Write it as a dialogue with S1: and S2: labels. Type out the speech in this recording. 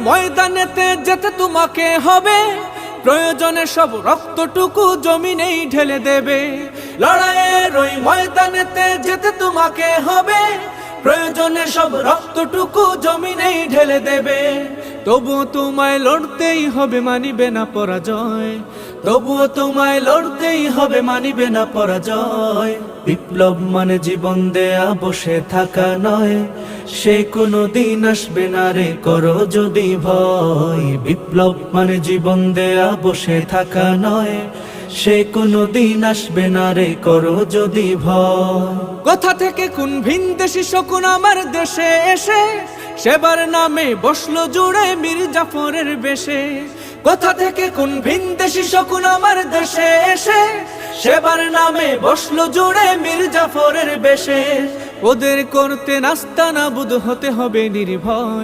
S1: ময়দানেতে যেতে তোমাকে হবে, প্রয়োজনে সব রক্তটুকু জমিনেই ঢেলে দেবে। লড়াইয়ের ওই ময়দানেতে যেতে তোমাকে হবে, প্রয়োজনে সব রক্তটুকু জমিনেই ঢেলে দেবে। তবুও তোমায় লড়তেই হবে, মানিবে না পরাজয়। তবুও তোমায় লড়তেই হবে, মানিবে না পরাজয়। বিপ্লব মানে জীবন দেয়া বসে থাকা নয়, সে কোনো দিন আসবে না রে করো যদি ভয়। বিপ্লব মানে জীবন দেয়া বসে থাকা নয়, সে কোনো দিন আসবে না রে করো যদি ভয়। কোথা থেকে কোন ভিনদেশি শকুন আমার দেশে এসে সেবার নামে বসলো জুড়ে মীর জাফরের বেশে। কোথা থেকে কোন ভিনদেশি শকুন আমার দেশে এসে সেবার নামে বসলো জুড়ে মীর জাফরের বেশে। ওদের করতে নাস্তানাবুদ হতে হবে নির্ভয়।